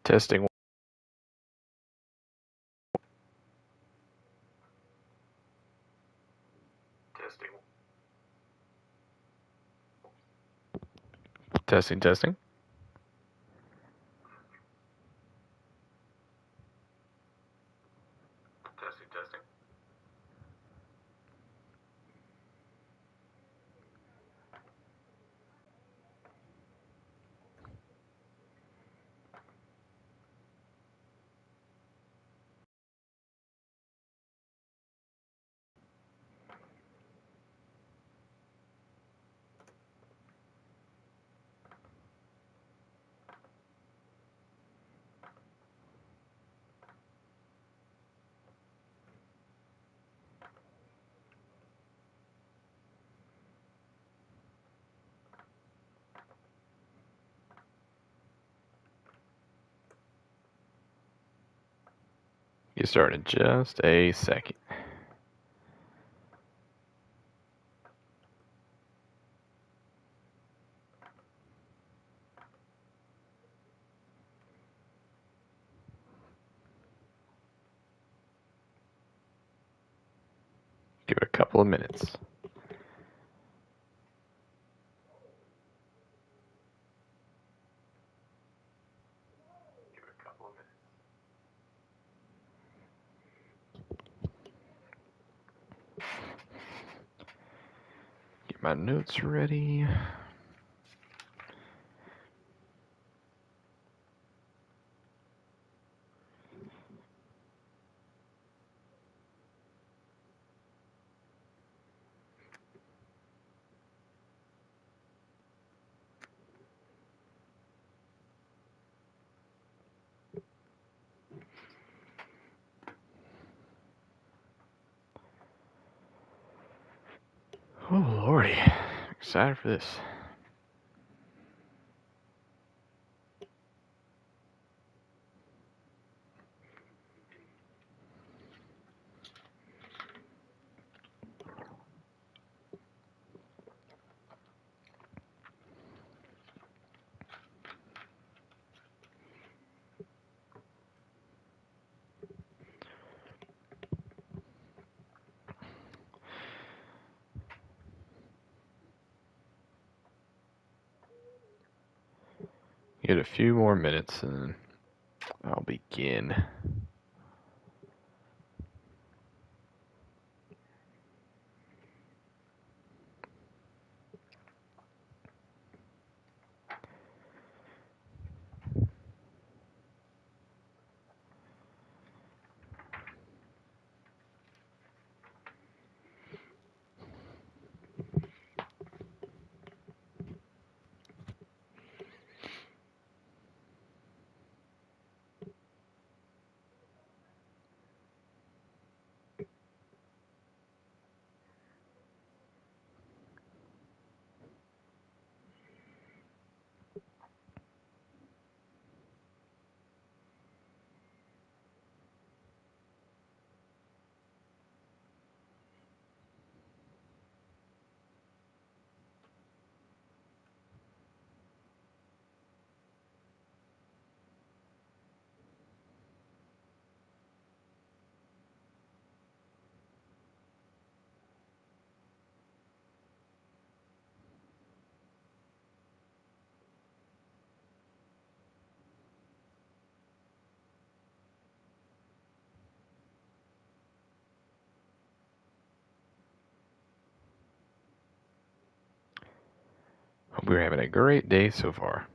Testing. Testing. Testing. You start in just a second. Give it a couple of minutes. Get my notes ready. Oh, Lordy. Excited for this. Get a few more minutes and I'll begin. Hope you're having a great day so far.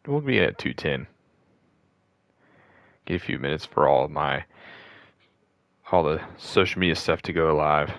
We'll be at 2:10. Get a few minutes for all the social media stuff to go live.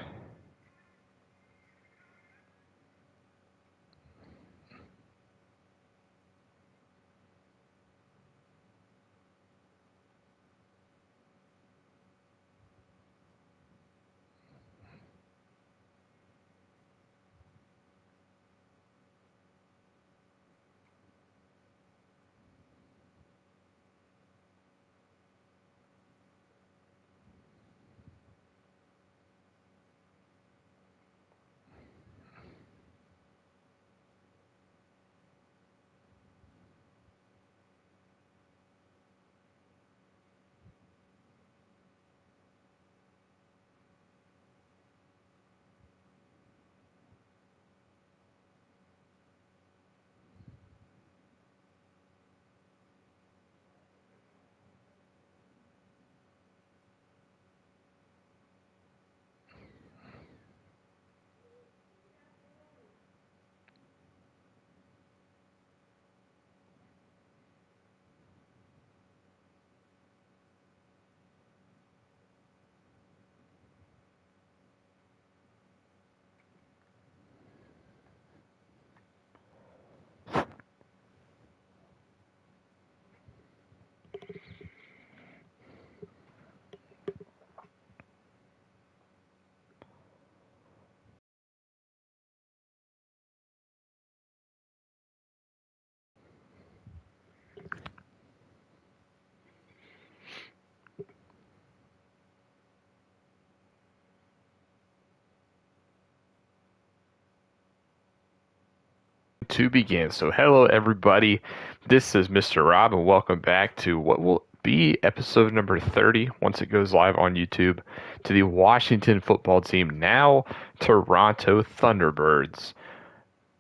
To begin. So, hello everybody. This is Mr. Rob, and welcome back to what will be episode number 30 once it goes live on YouTube to the Washington football team, now Toronto Thunderbirds,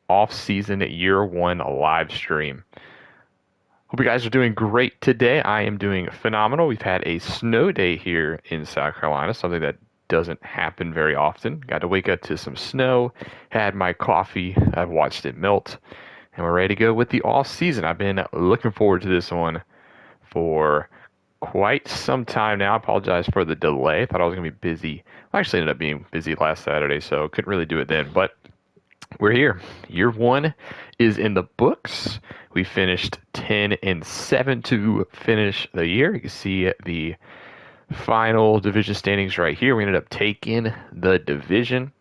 off-season year one live stream. Hope you guys are doing great today. I am doing phenomenal. We've had a snow day here in South Carolina, something that doesn't happen very often. Got to wake up to some snow, had my coffee, I've watched it melt, and we're ready to go with the off season. I've been looking forward to this one for quite some time now. I apologize for the delay. Thought I was going to be busy. I actually ended up being busy last Saturday, so couldn't really do it then. But we're here. Year one is in the books. We finished 10-7 to finish the year. You can see the final division standings right here. We ended up taking the division.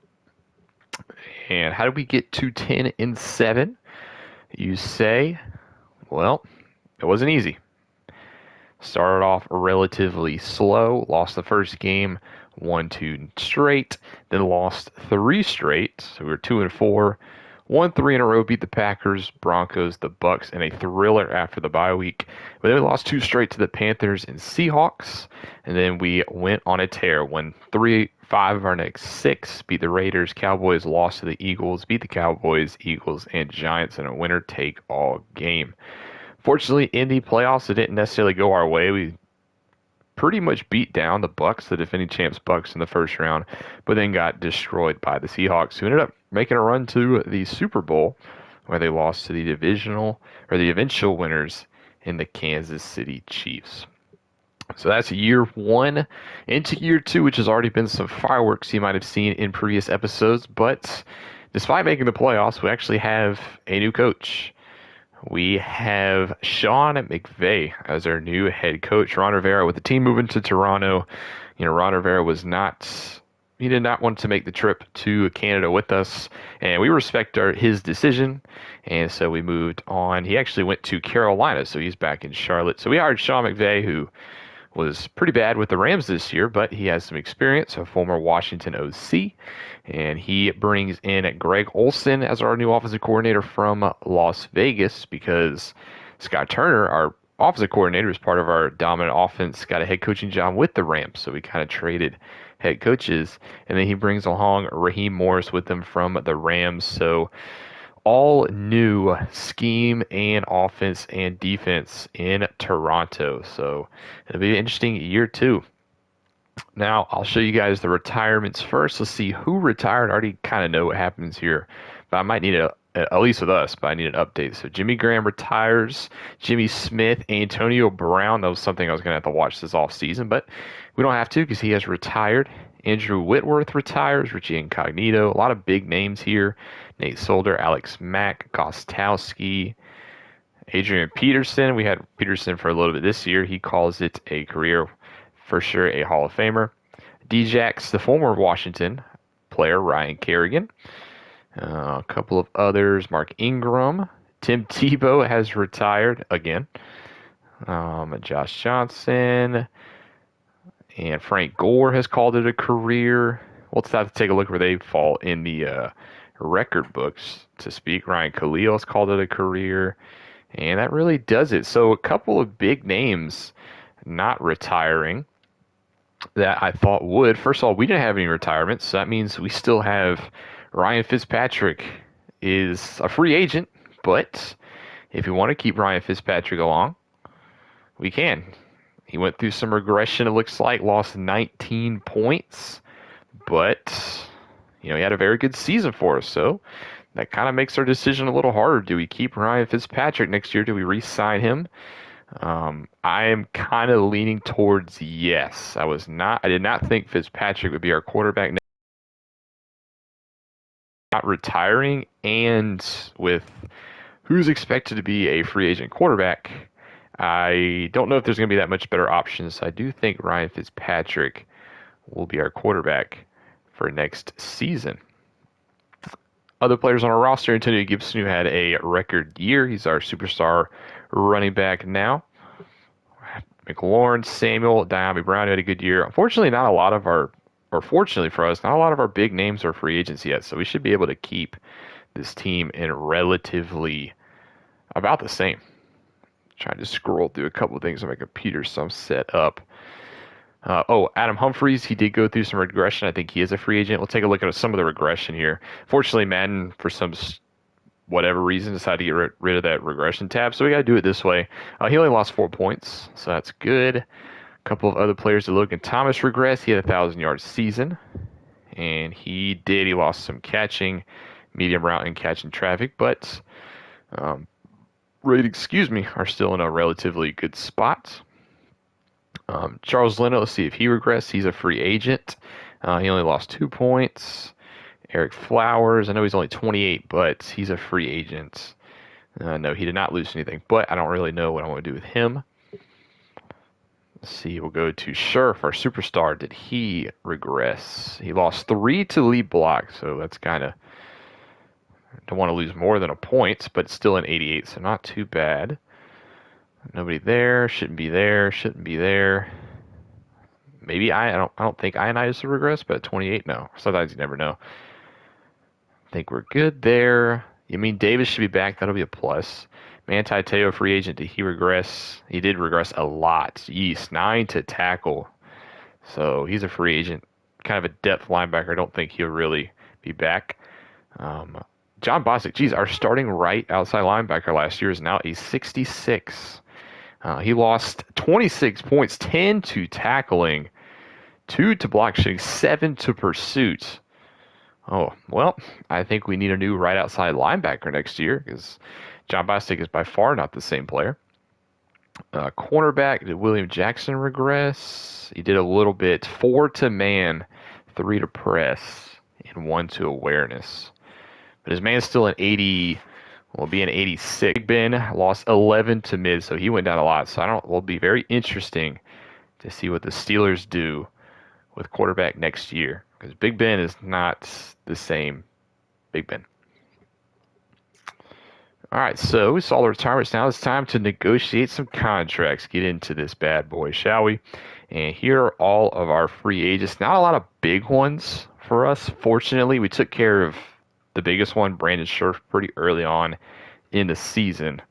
And how did we get to 10-7? You say, well, it wasn't easy. Started off relatively slow, lost the first game, won 2 straight, then lost 3 straight. So we were 2-4, won 3 in a row, beat the Packers, Broncos, the Bucks, and a thriller after the bye week. But then we lost 2 straight to the Panthers and Seahawks, and then we went on a tear, won 5 of our next 6, beat the Raiders, Cowboys, lost to the Eagles, beat the Cowboys, Eagles, and Giants in a winner-take-all game. Fortunately, in the playoffs, it didn't necessarily go our way. We pretty much beat down the Bucks, the defending champs Bucks, in the first round, but then got destroyed by the Seahawks, who ended up making a run to the Super Bowl, where they lost to the eventual winners in the Kansas City Chiefs. So that's year one. Into year two, which has already been some fireworks you might have seen in previous episodes, but despite making the playoffs, we actually have a new coach. We have Sean McVay as our new head coach. Ron Rivera, with the team moving to Toronto, Ron Rivera he did not want to make the trip to Canada with us, and we respect his decision, and so we moved on. He actually went to Carolina, so he's back in Charlotte. So we hired Sean McVay, who was pretty bad with the Rams this year, but he has some experience, a former Washington OC, and he brings in Greg Olson as our new offensive coordinator from Las Vegas, because Scott Turner, our offensive coordinator, is part of our dominant offense, got a head coaching job with the Rams, so we kind of traded head coaches, and then he brings along Raheem Morris with him from the Rams, so all new scheme and offense and defense in Toronto. So it'll be an interesting year two. Now I'll show you guys the retirements first. Let's see who retired. I already kind of know what happens here, but I might need at least with us, but I need an update. So Jimmy Graham retires, Jimmy Smith, Antonio Brown. That was something I was going to have to watch this offseason, but we don't have to because he has retired. Andrew Whitworth retires, Richie Incognito, a lot of big names here. Nate Solder, Alex Mack, Gostowski, Adrian Peterson. We had Peterson for a little bit this year. He calls it a career, for sure, a Hall of Famer. Djax, the former Washington player, Ryan Kerrigan. A couple of others, Mark Ingram. Tim Tebow has retired again. Josh Johnson. And Frank Gore has called it a career. We'll have to take a look where they fall in the record books, to speak. Ryan Khalil has called it a career. And that really does it. So a couple of big names not retiring that I thought would. First of all, we didn't have any retirements, so that means we still have Ryan Fitzpatrick is a free agent, but if you want to keep Ryan Fitzpatrick along, we can. He went through some regression, it looks like, lost 19 points, but he had a very good season for us, so that kind of makes our decision a little harder. Do we keep Ryan Fitzpatrick next year? Do we re-sign him? I am kind of leaning towards yes. I did not think Fitzpatrick would be our quarterback, not retiring, and with who's expected to be a free agent quarterback, I don't know if there's going to be that much better options. I do think Ryan Fitzpatrick will be our quarterback for next season. Other players on our roster, Antonio Gibson, who had a record year. He's our superstar running back now. McLaurin, Samuel, Diami Brown had a good year. Unfortunately, fortunately for us, not a lot of our big names are free agents yet, so we should be able to keep this team in relatively about the same. Trying to scroll through a couple of things on my computer, so I'm set up. Adam Humphries, he did go through some regression. I think he is a free agent. We'll take a look at some of the regression here. Fortunately, Madden, for some whatever reason, decided to get rid of that regression tab, so we got to do it this way. He only lost 4 points, so that's good. A couple of other players to look at. Thomas regressed. He had a 1,000-yard season, and he lost some catching, medium route, and catching traffic, but ratings, are still in a relatively good spot. Charles Leno, let's see if he regressed. He's a free agent. He only lost 2 points. Eric Flowers, I know he's only 28, but he's a free agent. No, he did not lose anything, but I don't really know what I want to do with him. Let's see, we'll go to Scherf, our superstar. Did he regress? He lost 3 to lead block, so that's kind of, don't want to lose more than a point, but still an 88, so not too bad. Nobody there, shouldn't be there, shouldn't be there. Maybe I don't think Ionize will regress, but at 28, no. Sometimes you never know. I think we're good there. You mean Davis should be back? That'll be a plus. Manti Te'o, free agent. Did he regress? He did regress a lot. Yeast, 9 to tackle. So he's a free agent. Kind of a depth linebacker. I don't think he'll really be back. John Bostic, geez, our starting right outside linebacker last year is now a 66. He lost 26 points, 10 to tackling, 2 to block shooting, 7 to pursuit. Oh, well, I think we need a new right outside linebacker next year because John Bostic is by far not the same player. Cornerback, did William Jackson regress? He did a little bit. 4 to man, 3 to press, and 1 to awareness. But his man's still an 80, will be an 86. Big Ben lost 11 to mid, so he went down a lot. So will be very interesting to see what the Steelers do with quarterback next year. Because Big Ben is not the same Big Ben. All right, so we saw the retirements. Now it's time to negotiate some contracts. Get into this bad boy, shall we? And here are all of our free agents. Not a lot of big ones for us. Fortunately, we took care of the biggest one, Brandon Scherf, pretty early on in the season.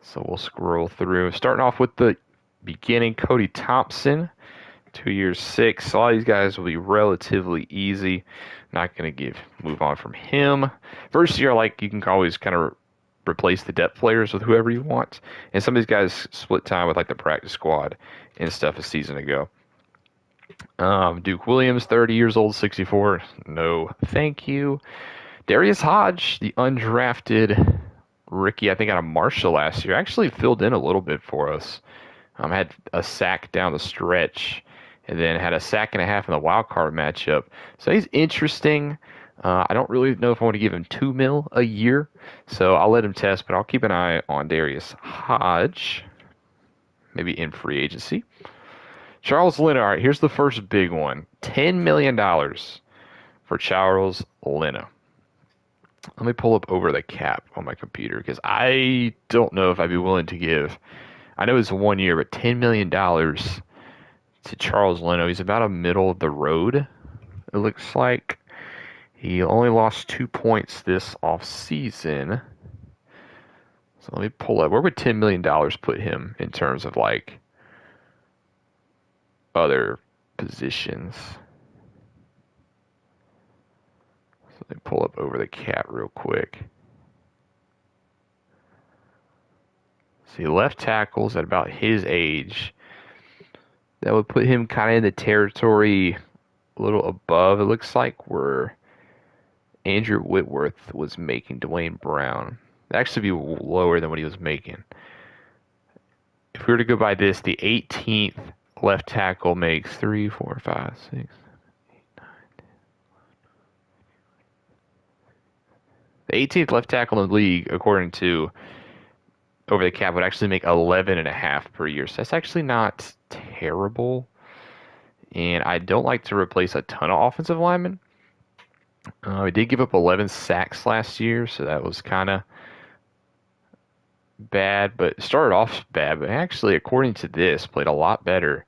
So we'll scroll through. Starting off with the beginning, Cody Thompson, 2 years, 6. So all these guys will be relatively easy. Not going to move on from him. First year, you can always kind of replace the depth players with whoever you want. And some of these guys split time with the practice squad and stuff a season ago. Duke Williams, 30 years old, 64. No, thank you. Darius Hodge, the undrafted rookie, I think out of Marshall last year, actually filled in a little bit for us. Had a sack down the stretch, and then had a sack and a half in the wild card matchup. So he's interesting. I don't really know if I want to give him $2 million a year, so I'll let him test, but I'll keep an eye on Darius Hodge, maybe in free agency. Charles Leno, all right, here's the first big one. $10 million for Charles Leno. Let me pull up over the cap on my computer because I don't know if I'd be willing to give. I know it's 1 year, but $10 million to Charles Leno. He's about a middle of the road, it looks like. He only lost 2 points this offseason. So let me pull up. Where would $10 million put him in terms of other positions? So let me pull up over the cap real quick. See, left tackles at about his age. That would put him kind of in the territory a little above, it looks like, where Andrew Whitworth was making. Dwayne Brown. That'd actually be lower than what he was making. If we were to go by this, the 18th left tackle makes 3, 4, 5, 6, 7, 8, 9, 10. The 18th left tackle in the league, according to over the cap, would actually make 11.5 per year. So that's actually not terrible. And I don't like to replace a ton of offensive linemen. We did give up 11 sacks last year, so that was kind of bad. But it started off bad, but actually, according to this, played a lot better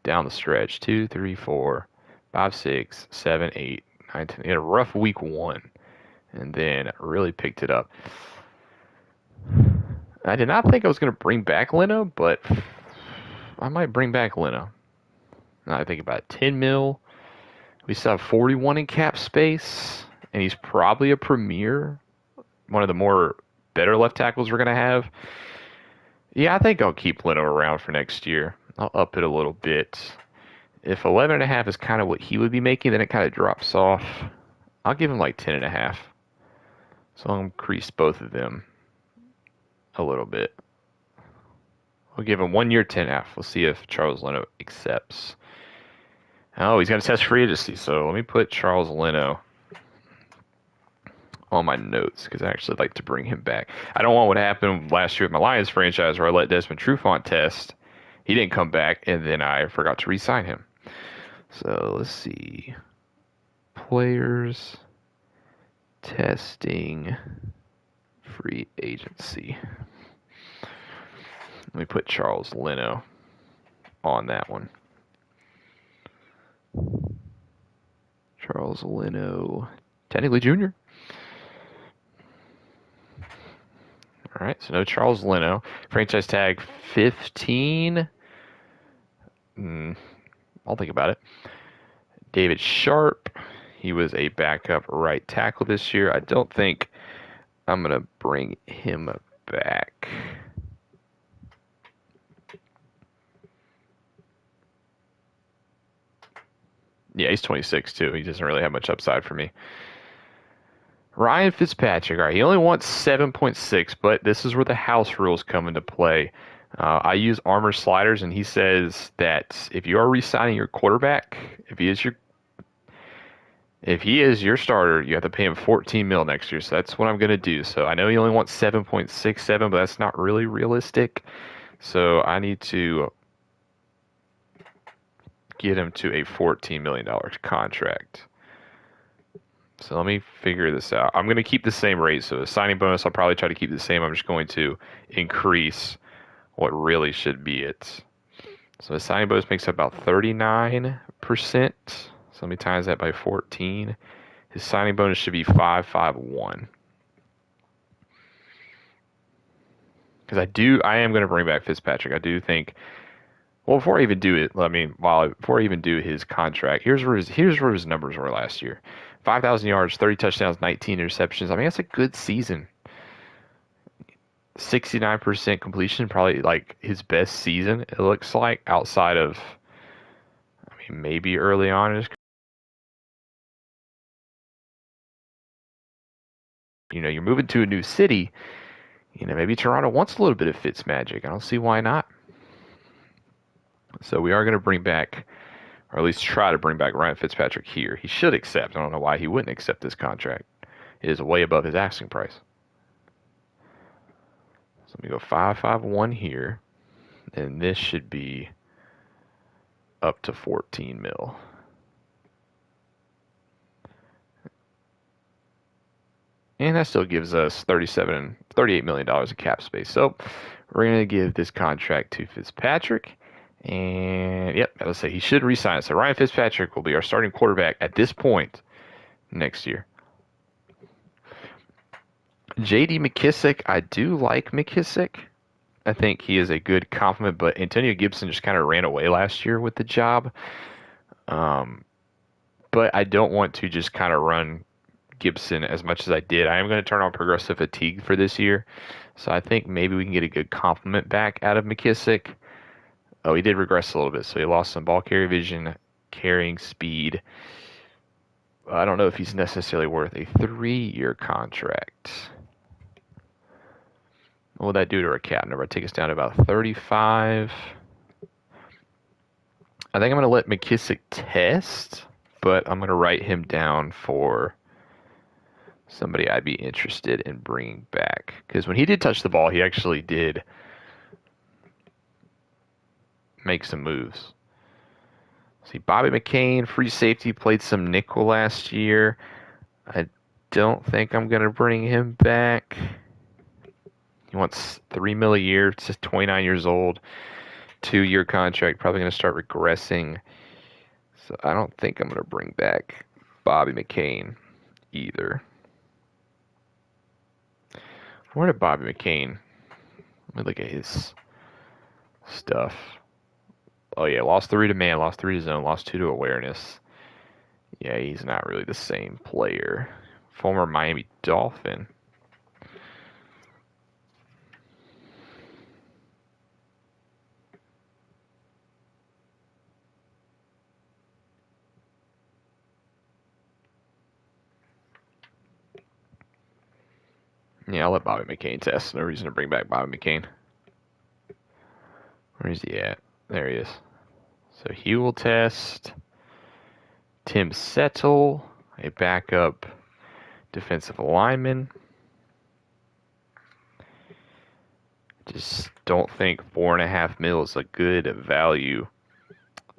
down the stretch. 2, 3, 4, 5, 6, 7, 8, 9, 10. He had a rough week 1. and then really picked it up. I did not think I was going to bring back Leno, but I might bring back Leno. Now I think about 10 mil. We still have 41 in cap space, and he's probably a premier, one of the more better left tackles we're going to have. Yeah, I think I'll keep Leno around for next year. I'll up it a little bit. If 11.5 is kind of what he would be making, then it kind of drops off. I'll give him like 10.5. So I'll increase both of them a little bit. We'll give him 1 year 10.5. We'll see if Charles Leno accepts. Oh, he's got to test free agency. So let me put Charles Leno on my notes because I actually like to bring him back. I don't want what happened last year with my Lions franchise where I let Desmond Trufant test. He didn't come back, and then I forgot to re-sign him. So let's see. Players testing free agency. Let me put Charles Leno on that one. Charles Leno, technically junior. All right, so no Charles Leno. Franchise tag 15. I'll think about it. David Sharp. He was a backup right tackle this year. I don't think I'm going to bring him back. Yeah, he's 26 too. He doesn't really have much upside for me. Ryan Fitzpatrick. All right, he only wants 7.6, but this is where the house rules come into play. I use Armor sliders, and he says that if you are re-signing your quarterback, if he is your starter, you have to pay him 14 mil next year. So that's what I'm going to do. So I know he only wants 7.67, but that's not really realistic. So I need to get him to a $14 million contract. So let me figure this out. I'm going to keep the same rate. So the signing bonus, I'll probably try to keep the same. I'm just going to increase what really should be it. So the signing bonus makes up about 39%. So let me times that by 14. His signing bonus should be 551. Because I am going to bring back Fitzpatrick. I do think. Well, before I even do it, before I even do his contract, here's where his numbers were last year: 5,000 yards, 30 touchdowns, 19 interceptions. I mean, that's a good season. 69% completion, probably like his best season. It looks like outside of, I mean, maybe early on in his. You're moving to a new city. Maybe Toronto wants a little bit of Fitz magic. I don't see why not. So we are going to bring back, or at least try to bring back Ryan Fitzpatrick here. He should accept. I don't know why he wouldn't accept this contract. It is way above his asking price. So let me go 551 here. And this should be up to 14 mil. And that still gives us $38 million of cap space. So we're going to give this contract to Fitzpatrick. And yep, I would say he should resign. So Ryan Fitzpatrick will be our starting quarterback at this point next year. J.D. McKissick, I do like McKissick. I think he is a good compliment, but Antonio Gibson just kind of ran away last year with the job. But I don't want to just kind of run Gibson as much as I did. I am going to turn on progressive fatigue for this year. So I think maybe we can get a good compliment back out of McKissick. Oh, he did regress a little bit. So he lost some ball carry vision, carrying speed. I don't know if he's necessarily worth a 3-year contract. What would that do to our cap number? Take us down to about 35. I think I'm going to let McKissick test, but I'm going to write him down for somebody I'd be interested in bringing back. Because when he did touch the ball, he actually did make some moves. See, Bobby McCain, free safety, played some nickel last year. I don't think I'm going to bring him back. He wants $3 million a year. It's just 29 years old. 2-year contract. Probably going to start regressing. So I don't think I'm going to bring back Bobby McCain either. Where did Bobby McCain? Let me look at his stuff. Oh yeah, lost 3 to man, lost 3 to zone, lost 2 to awareness. Yeah, he's not really the same player. Former Miami Dolphin. Yeah, I'll let Bobby McCain test. No reason to bring back Bobby McCain. Where is he at? There he is. So he will test. Tim Settle, a backup defensive lineman. Just don't think $4.5 million is a good value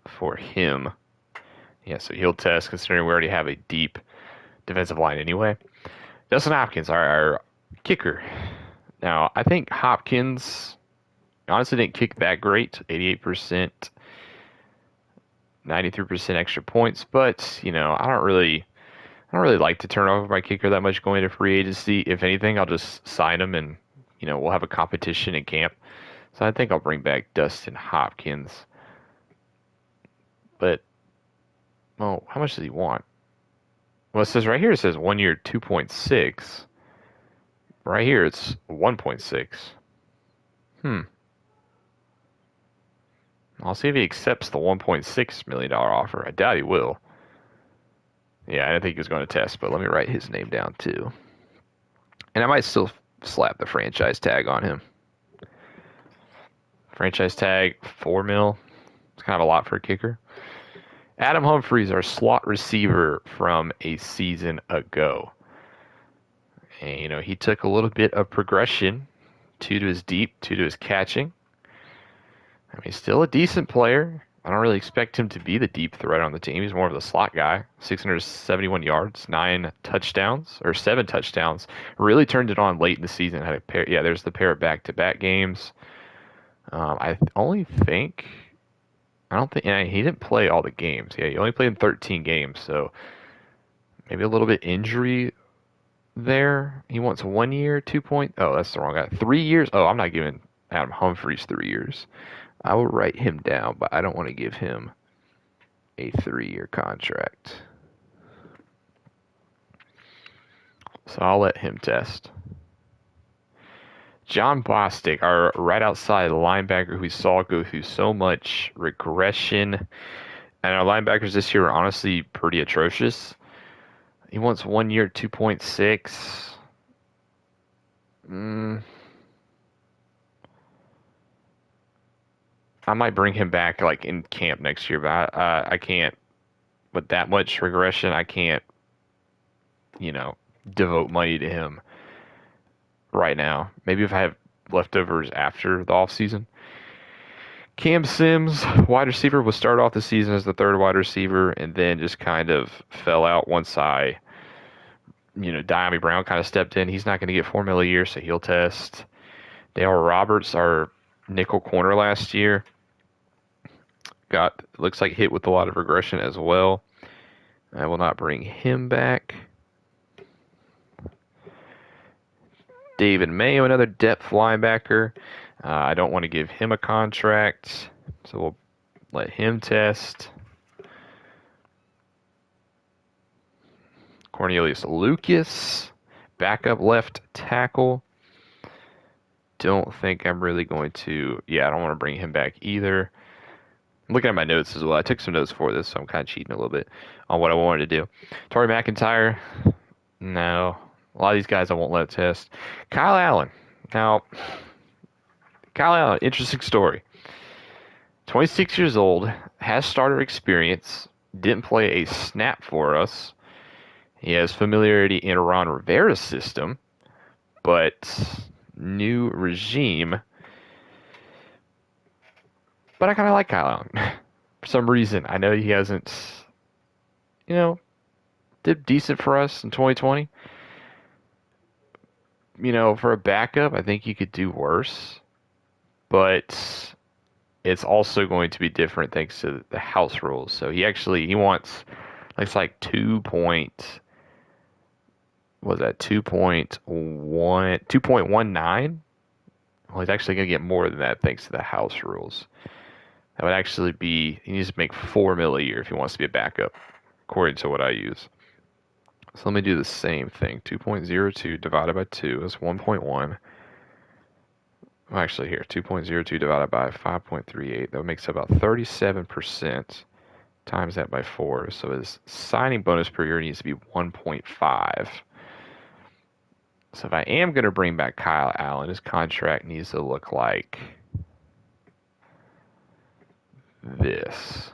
for him. Yeah, so he'll test considering we already have a deep defensive line anyway. Dustin Hopkins, our kicker. Now, I think Hopkins honestly didn't kick that great, 88%, 93% extra points, but I don't really like to turn over my kicker that much going to free agency. If anything, I'll just sign him and we'll have a competition in camp. So I think I'll bring back Dustin Hopkins. But how much does he want? Well, it says right here, it says 1 year 2.6. Right here it's 1.6. I'll see if he accepts the $1.6 million offer. I doubt he will. Yeah, I didn't think he was going to test, but let me write his name down too. And I might still slap the franchise tag on him. Franchise tag, $4 million. It's kind of a lot for a kicker. Adam Humphries, our slot receiver from a season ago. And, he took a little bit of progression. 2 to his deep, 2 to his catching. I mean, still a decent player. I don't really expect him to be the deep threat on the team. He's more of the slot guy. 671 yards, 7 touchdowns. Really turned it on late in the season. Had a pair. Yeah, there's the pair of back-to-back games. I don't think. Yeah, he didn't play all the games. Yeah, he only played in 13 games, so maybe a little bit injury there. He wants 1 year, 2 point. Oh, that's the wrong guy. 3 years. Oh, I'm not giving Adam Humphries 3 years. I will write him down, but I don't want to give him a 3-year contract. So I'll let him test. John Bostic, our right outside linebacker who we saw go through so much regression. And our linebackers this year are honestly pretty atrocious. He wants 1 year, 2.6. I might bring him back like in camp next year, but I can't. With that much regression, I can't, devote money to him right now. Maybe if I have leftovers after the offseason. Cam Sims, wide receiver, will start off the season as the third wide receiver and then just kind of fell out once Diami Brown kind of stepped in. He's not going to get $4 million a year, so he'll test. Dale Roberts, our nickel corner last year, looks like hit with a lot of regression as well. I will not bring him back. David Mayo, another depth linebacker. I don't want to give him a contract, so we'll let him test. Cornelius Lucas, backup left tackle. Don't think I'm really going to. Yeah, I don't want to bring him back either. I'm looking at my notes as well. I took some notes for this, so I'm kind of cheating a little bit on what I wanted to do. Torrey McIntyre, no. A lot of these guys I won't let test. Kyle Allen. Now, Kyle Allen, interesting story. 26 years old, has starter experience, didn't play a snap for us. He has familiarity in Ron Rivera's system, but new regime. But I kind of like Kyle Allen for some reason. I know he hasn't, did decent for us in 2020. For a backup, I think he could do worse. But it's also going to be different thanks to the house rules. So he wants, it's like 2 point, was that 2.19? Well, he's actually going to get more than that thanks to the house rules. That would actually be, he needs to make $4 million a year if he wants to be a backup, according to what I use. So let me do the same thing. 2.02 divided by 2 is 1.1. Well, actually here, 2.02 divided by 5.38. That makes about 37%. Times that by 4. So his signing bonus per year needs to be 1.5. So if I am going to bring back Kyle Allen, his contract needs to look like this.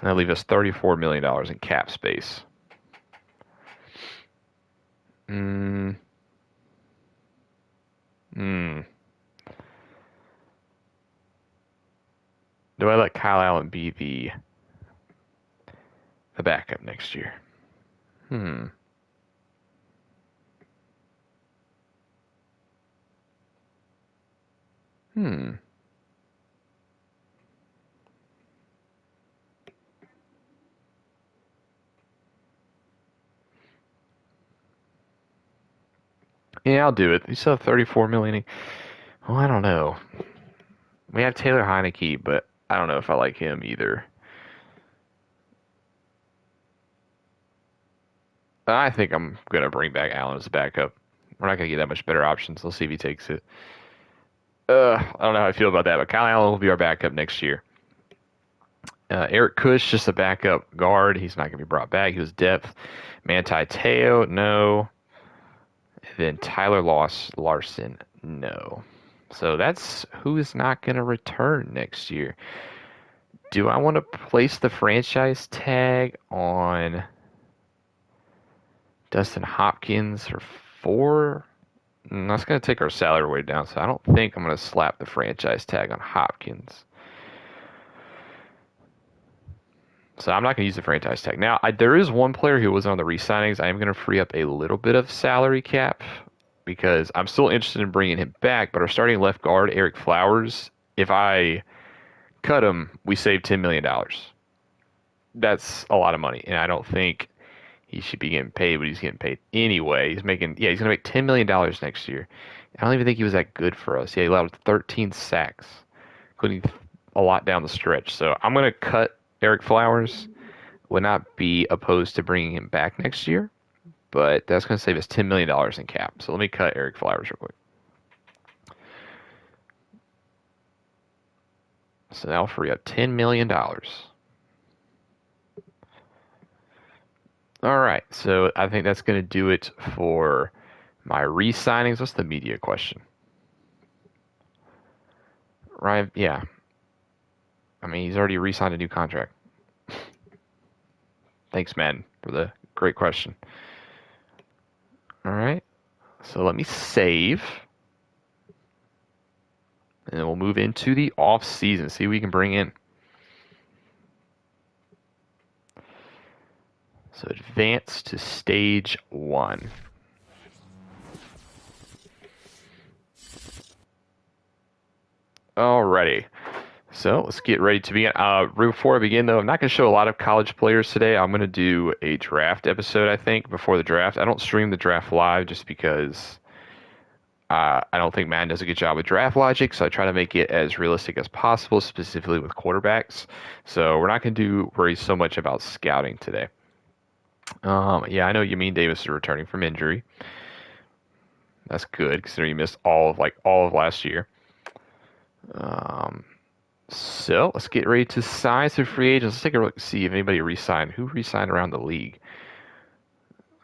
And that leaves us $34 million in cap space. Hmm. Do I let Kyle Allen be the backup next year? Hmm. Hmm. Yeah, I'll do it. You still have 34 million. Well, I don't know. We have Taylor Heineke, but I don't know if I like him either. I think I'm gonna bring back Allen as a backup. We're not gonna get that much better options. Let's see if he takes it. I don't know how I feel about that, but Kyle Allen will be our backup next year. Eric Kush, just a backup guard. He's not gonna be brought back. He was depth. Manti Te'o, no. And then Tyler Larson, no. So that's who is not gonna return next year. Do I want to place the franchise tag on Dustin Hopkins for 4? That's going to take our salary way down, so I don't think I'm going to slap the franchise tag on Hopkins. So I'm not going to use the franchise tag. Now, there is one player who was on the re-signings. I am going to free up a little bit of salary cap because I'm still interested in bringing him back, but our starting left guard, Eric Flowers, if I cut him, we save $10 million. That's a lot of money, and I don't think he should be getting paid, but he's getting paid anyway. He's going to make $10 million next year. I don't even think he was that good for us. Yeah, he allowed 13 sacks, including a lot down the stretch. So I'm going to cut Eric Flowers. Would not be opposed to bringing him back next year, but that's going to save us $10 million in cap. So let me cut Eric Flowers real quick. So that'll free up $10 million. All right, so I think that's going to do it for my re-signings. What's the media question? Right, yeah. I mean, he's already re-signed a new contract. Thanks, Madden, for the great question. All right, so let me save. And then we'll move into the off season, see what we can bring in. So advance to stage 1. Alrighty. So let's get ready to begin. Before I begin, though, I'm not going to show a lot of college players today. I'm going to do a draft episode, I think, before the draft. I don't stream the draft live just because I don't think Madden does a good job with draft logic, so I try to make it as realistic as possible, specifically with quarterbacks. So we're not going to worry so much about scouting today. Yeah, I know Yamin Davis is returning from injury. That's good, considering he missed all of last year. So let's get ready to sign some free agents. Let's take a look, see if anybody re-signed. Who re-signed around the league?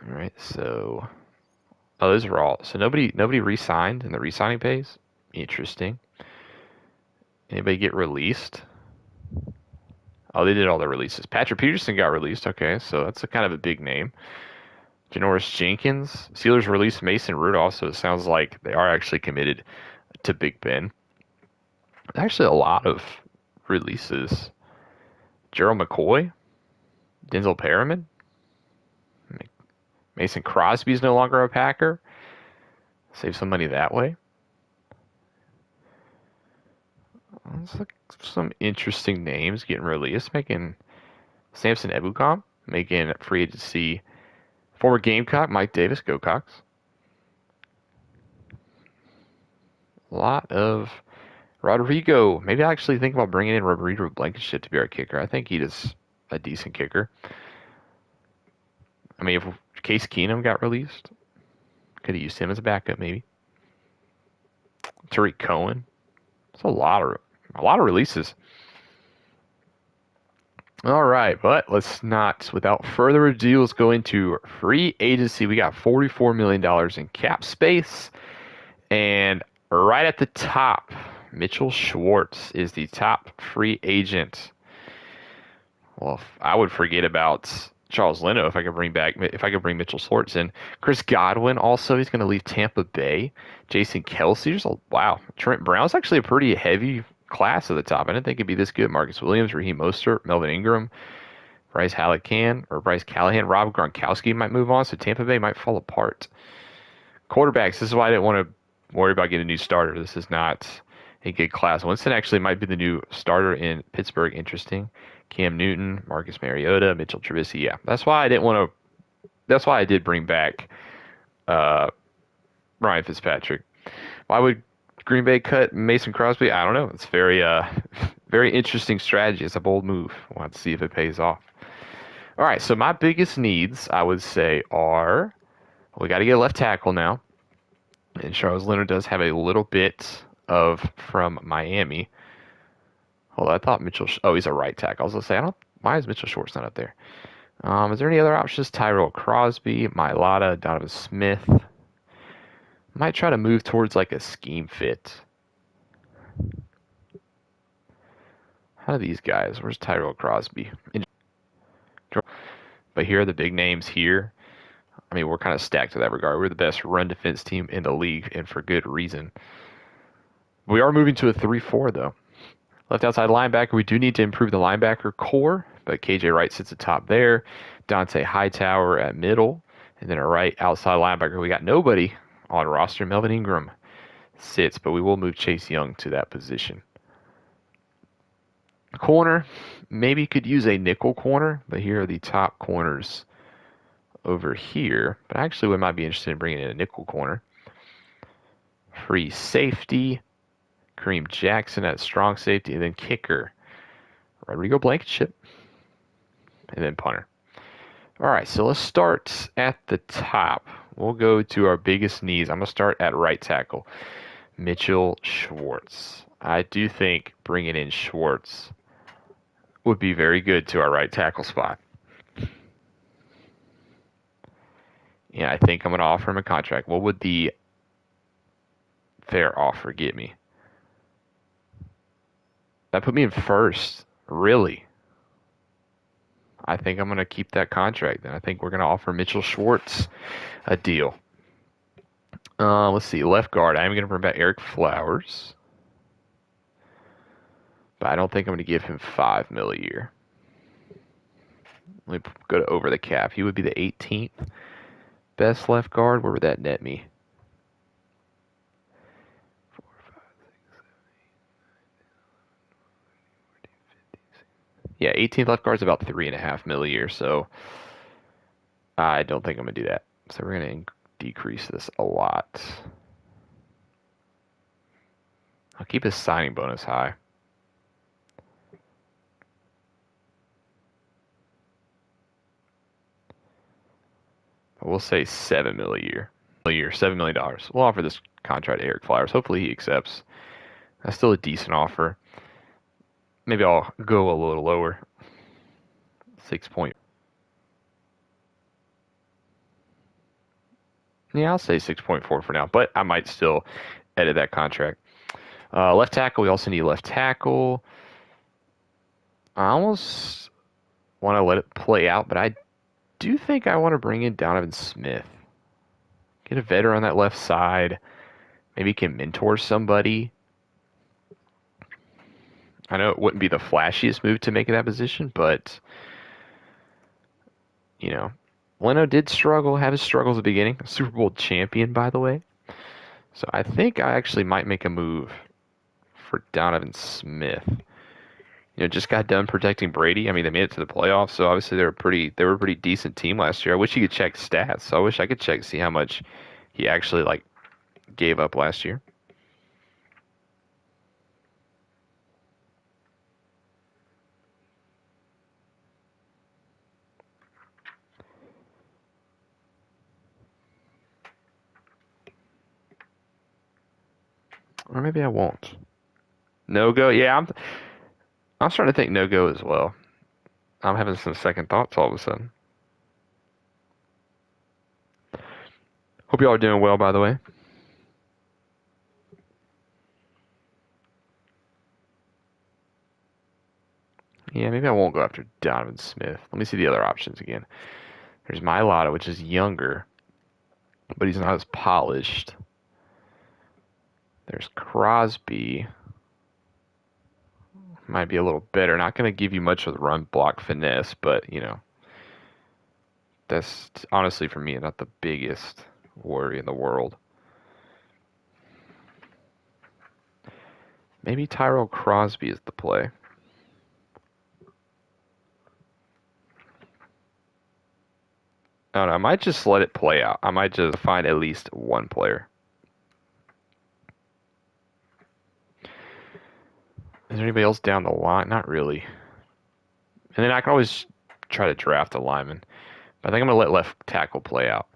All right, so those are all. So nobody re-signed in the re-signing phase. Interesting. Anybody get released? Oh, they did all the releases. Patrick Peterson got released. Okay, so that's a kind of a big name. Janoris Jenkins. Steelers released Mason Rudolph, so it sounds like they are actually committed to Big Ben. Actually, a lot of releases. Gerald McCoy, Denzel Perriman, Mason Crosby's no longer a Packer. Save some money that way. It's like some interesting names getting released. Making Samson Ebukam, making free agency. Former Gamecock Mike Davis, go Cox. A lot of Rodrigo. Maybe I actually think about bringing in Rodrigo Blankenship to be our kicker. I think he is a decent kicker. I mean, if Case Keenum got released, could have used him as a backup maybe. Tariq Cohen. It's a lot of releases. All right, but let's not, without further ado, let's go into free agency. We got $44 million in cap space. And right at the top, Mitchell Schwartz is the top free agent. Well, I would forget about Charles Leno if I could bring Mitchell Schwartz in. Chris Godwin also, he's going to leave Tampa Bay. Jason Kelsey, wow. Trent Brown's actually a pretty heavy class at the top. I didn't think it'd be this good. Marcus Williams, Raheem Mostert, Melvin Ingram, Bryce Callahan, Rob Gronkowski might move on, so Tampa Bay might fall apart. Quarterbacks, this is why I didn't want to worry about getting a new starter. This is not a good class. Winston actually might be the new starter in Pittsburgh. Interesting. Cam Newton, Marcus Mariota, Mitchell Trubisky. Yeah, that's why I didn't want to. That's why I did bring back Ryan Fitzpatrick. Why would Green Bay cut Mason Crosby? I don't know. It's very interesting strategy. It's a bold move. We'll have to see if it pays off. All right, so my biggest needs, I would say, are we got to get a left tackle now. And Charles Leonard does have a little bit of from Miami. Hold on, I thought Mitchell. Oh, he's a right tackle. I was gonna say, why is Mitchell Schwartz not up there? Is there any other options? Tyrell Crosby, Mailata, Donovan Smith. Might try to move towards like a scheme fit. How do these guys? Where's Tyrell Crosby? But here are the big names here. I mean, we're kind of stacked in that regard. We're the best run defense team in the league, and for good reason. We are moving to a 3-4, though. Left outside linebacker, we do need to improve the linebacker core, but KJ Wright sits atop there. Dante Hightower at middle. And then our right outside linebacker, we got nobody on roster. Melvin Ingram sits, but we will move Chase Young to that position. Corner, maybe could use a nickel corner, but here are the top corners over here. But actually, we might be interested in bringing in a nickel corner. Free safety, Kareem Jackson at strong safety, and then kicker, Rodrigo Blankenship, and then punter. All right, so let's start at the top. We'll go to our biggest needs. I'm going to start at right tackle, Mitchell Schwartz. I do think bringing in Schwartz would be very good to our right tackle spot. Yeah, I think I'm going to offer him a contract. What would the fair offer get me? That put me in first, really. I think I'm going to keep that contract. Then I think we're going to offer Mitchell Schwartz a deal. Let's see, left guard. I'm going to bring back Eric Flowers, but I don't think I'm going to give him $5 million a year. Let me go to over the cap. He would be the 18th best left guard. Where would that net me? 4, 5, 6, 7, 8, 9, 10, 11, 12, 13, 14, 15, 16. Yeah, 18th left guard is about $3.5 million a year, so I don't think I'm going to do that. So we're going to decrease this a lot. I'll keep his signing bonus high. We'll say $7 million a year. $7 million. We'll offer this contract to Eric Flowers. Hopefully he accepts. That's still a decent offer. Maybe I'll go a little lower. 6 point. Yeah, I'll say 6.4 for now, but I might still edit that contract. Left tackle, we also need left tackle. I almost want to let it play out, but I do think I want to bring in Donovan Smith. Get a veteran on that left side. Maybe can mentor somebody. I know it wouldn't be the flashiest move to make in that position, but, you know, Leno did have his struggles at the beginning. Super Bowl champion, by the way. So I think I actually might make a move for Donovan Smith. Just got done protecting Brady. I mean, they made it to the playoffs, so obviously they were a pretty decent team last year. I wish you could check stats. So I wish I could see how much he actually gave up last year. Or maybe I won't. No go. Yeah, I'm starting to think no go as well. I'm having some second thoughts all of a sudden. Hope y'all are doing well, by the way. Yeah, maybe I won't go after Donovan Smith. Let me see the other options again. There's Mailata, which is younger, but he's not as polished. There's Crosby. Might be a little better. Not going to give you much of the run block finesse, but, that's honestly for me not the biggest worry in the world. Maybe Tyrell Crosby is the play. I don't know. I might just let it play out. I might just find at least one player. Is there anybody else down the line? Not really. And then I can always try to draft a lineman. But I think I'm going to let left tackle play out.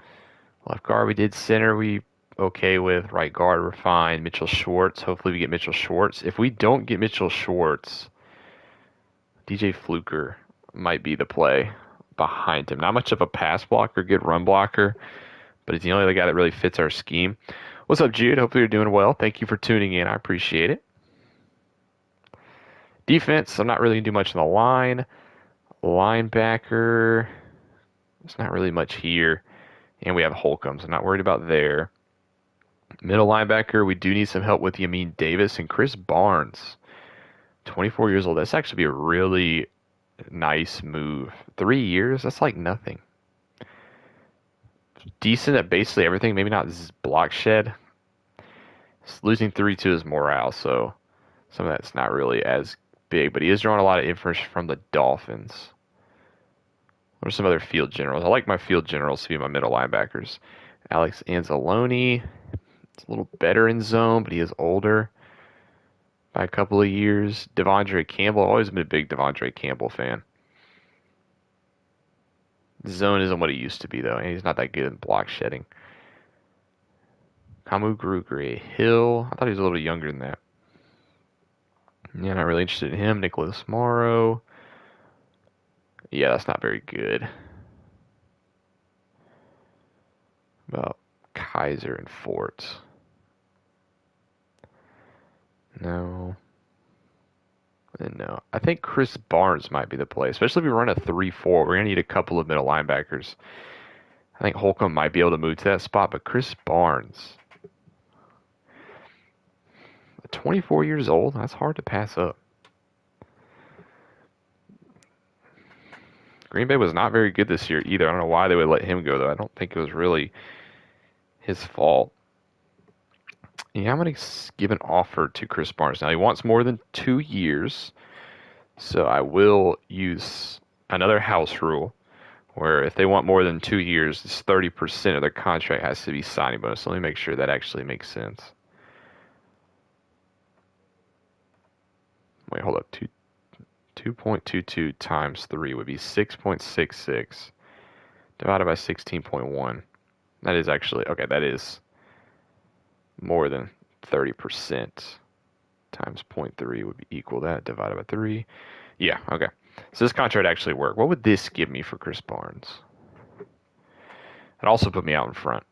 Left guard, we did center. We okay with. Right guard, we're fine. Mitchell Schwartz. Hopefully we get Mitchell Schwartz. If we don't get Mitchell Schwartz, DJ Fluker might be the play behind him. Not much of a pass blocker, good run blocker, but he's the only other guy that really fits our scheme. What's up, Jude? Hopefully you're doing well. Thank you for tuning in. I appreciate it. Defense, I'm not really going to do much on the line. Linebacker, there's not really much here. And we have Holcomb, so I'm not worried about there. Middle linebacker, we do need some help with Yamin Davis and Chris Barnes. 24 years old. That's actually be a really nice move. 3 years, that's like nothing. Decent at basically everything, maybe not block shed. Losing 3-2 is morale, so some of that's not really as big, but he is drawing a lot of inference from the Dolphins. What are some other field generals? I like my field generals to be my middle linebackers. Alex Anzalone, it's a little better in zone, but he is older by a couple of years. Devondre Campbell, I've always been a big Devondre Campbell fan. Zone isn't what he used to be, though, and he's not that good in block shedding. Kamu Gray Hill, I thought he was a little younger than that. Yeah, not really interested in him. Nicholas Morrow. Yeah, that's not very good. About Kaiser and Fort. No. No. I think Chris Barnes might be the play, especially if we run a 3-4. We're going to need a couple of middle linebackers. I think Holcomb might be able to move to that spot, but Chris Barnes, 24 years old, that's hard to pass up. Green Bay was not very good this year either. I don't know why they would let him go, though. I don't think it was really his fault. Yeah, I'm going to give an offer to Chris Barnes. Now, he wants more than 2 years, so I will use another house rule where if they want more than 2 years, it's 30% of their contract has to be signing bonus. So let me make sure that actually makes sense. Wait, hold up. 2.22 times 3 would be 6.66 divided by 16.1. That is actually, okay, that is more than 30% times 0.3 would be equal that divided by 3. Yeah, okay. So this contract actually worked. What would this give me for Chris Barnes? It also put me out in front.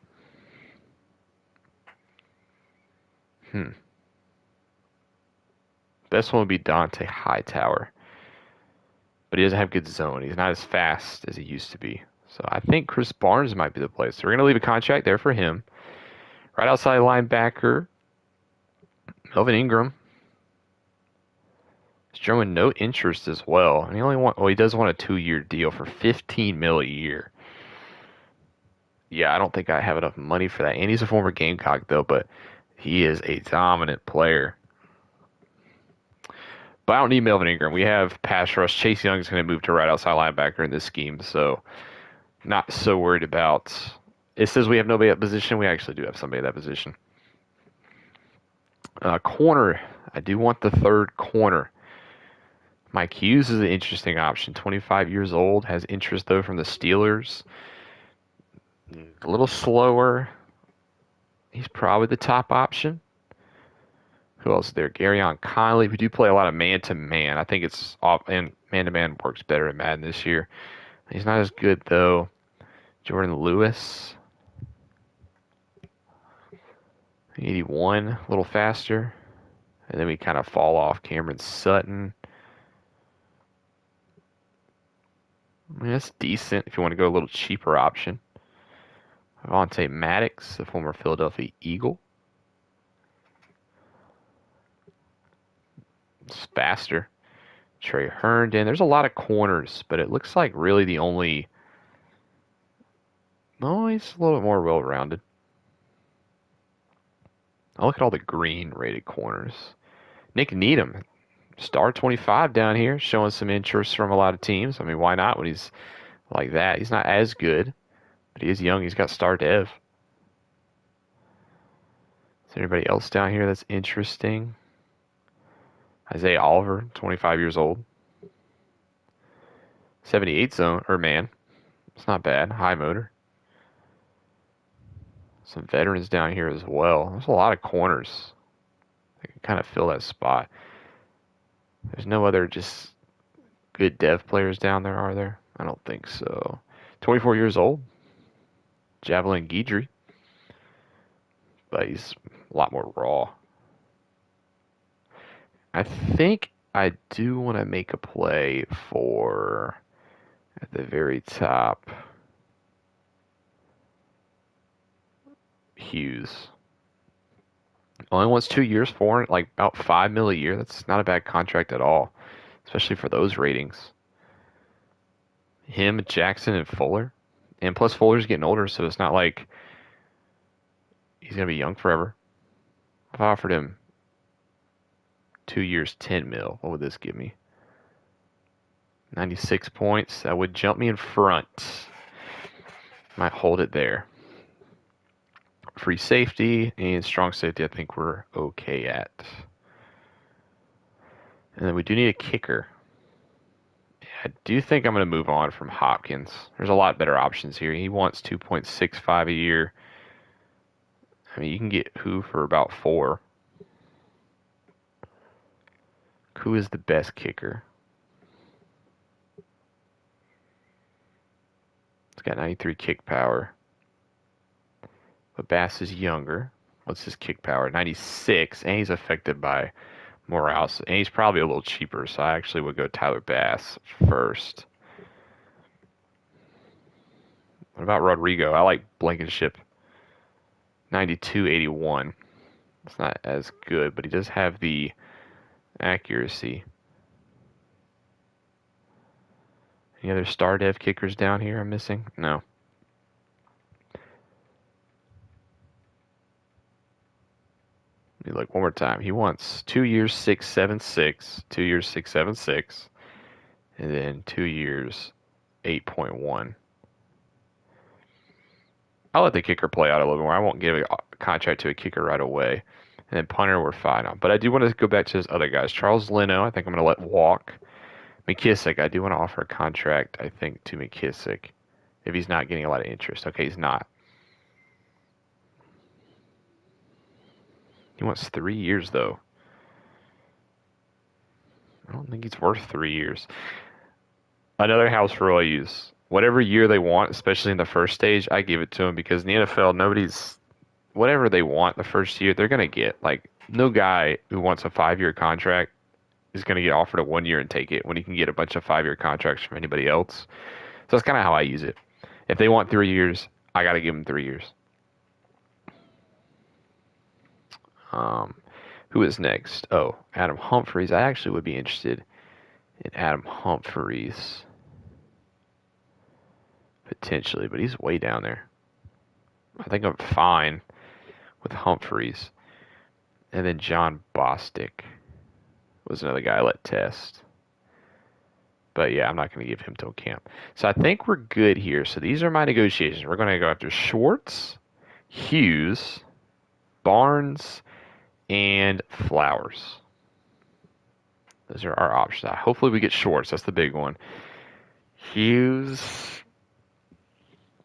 Best one would be Dante Hightower. But he doesn't have good zone. He's not as fast as he used to be. So I think Chris Barnes might be the place. So we're going to leave a contract there for him. Right outside linebacker, Melvin Ingram. He's showing no interest as well. And he does want a 2-year deal for $15 million a year. Yeah, I don't think I have enough money for that. And he's a former Gamecock, though, but he is a dominant player. But I don't need Melvin Ingram. We have pass rush. Chase Young is going to move to right outside linebacker in this scheme, so not so worried about. It says we have nobody at position. We actually do have somebody at that position. Corner. I do want the third corner. Mike Hughes is an interesting option. 25 years old, has interest though from the Steelers. A little slower. He's probably the top option. Who else is there? Garyon Conley. We do play a lot of man-to-man. I think it's off, and man-to-man works better in Madden this year. He's not as good though. Jordan Lewis. 81, a little faster. And then we kind of fall off. Cameron Sutton. I mean, that's decent if you want to go a little cheaper option. Avonte Maddox, the former Philadelphia Eagle. It's faster. Trey Herndon. There's a lot of corners, but it looks like really the only... No, he's a little bit more well-rounded. I look at all the green rated corners. Nick Needham, star 25 down here, showing some interest from a lot of teams. I mean, why not when he's like that? He's not as good, but he is young. He's got star dev. Is there anybody else down here that's interesting? Isaiah Oliver, 25 years old. 78 zone, or man. It's not bad. High motor. Some veterans down here as well. There's a lot of corners that can kind of fill that spot. There's no other just good dev players down there, are there? I don't think so. 24 years old. Javelin Guidry. But he's a lot more raw. I think I do want to make a play for at the very top Hughes. Only wants 2 years for it, like about $5 million a year. That's not a bad contract at all, especially for those ratings. Him, Jackson, and Fuller. And plus Fuller's getting older, so it's not like he's going to be young forever. If I offered him 2 years, 10 mil, what would this give me? 96 points. That would jump me in front. Might hold it there. Free safety and strong safety, I think we're okay at. And then we do need a kicker. I do think I'm going to move on from Hopkins. There's a lot better options here. He wants 2.65 a year. I mean, you can get who for about 4. Who is the best kicker? It's got 93 kick power. But Bass is younger. What's his kick power? 96, and he's affected by Morales. And he's probably a little cheaper, so I actually would go Tyler Bass first. What about Rodrigo? I like Blankenship. 92-81. It's not as good, but he does have the accuracy. Any other star dev kickers down here I'm missing? No. Let me look one more time. He wants 2 years, 6.76, 2 years, 6.76, and then 2 years, 8.1. I'll let the kicker play out a little more. I won't give a contract to a kicker right away. And then punter, we're fine on. But I do want to go back to those other guys. Charles Leno, I think I'm going to let walk. McKissick, I do want to offer a contract, I think, to McKissick if he's not getting a lot of interest. Okay, he's not. He wants 3 years, though. I don't think he's worth 3 years. Another house rule I use. Whatever year they want, especially in the first stage, I give it to them because in the NFL, nobody's... Whatever they want the first year, they're going to get. Like, no guy who wants a 5-year contract is going to get offered a 1 year and take it when he can get a bunch of 5-year contracts from anybody else. So that's kind of how I use it. If they want 3 years, I got to give them 3 years. Who is next? Oh, Adam Humphries. I actually would be interested in Adam Humphries. Potentially, but he's way down there. I think I'm fine with Humphries. And then John Bostic. was another guy I let test. But yeah, I'm not going to give him till camp. So I think we're good here. So these are my negotiations. We're going to go after Schwartz, Hughes, Barnes, and Flowers. Those are our options. Hopefully we get Schwartz. That's the big one. Hughes,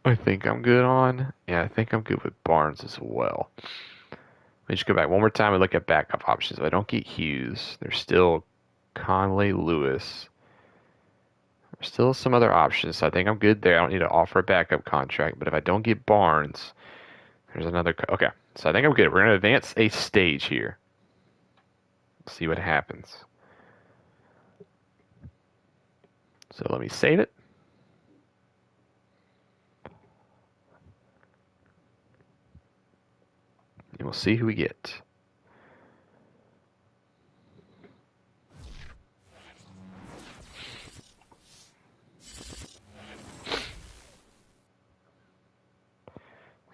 I think I'm good on. Yeah, I think I'm good with Barnes as well. Let me just go back one more time and look at backup options. If I don't get Hughes, there's still Conley, Lewis. There's still some other options. So I think I'm good there. I don't need to offer a backup contract. But if I don't get Barnes, there's another. Okay, so I think I'm good. We're going to advance a stage here. See what happens. So let me save it. And we'll see who we get.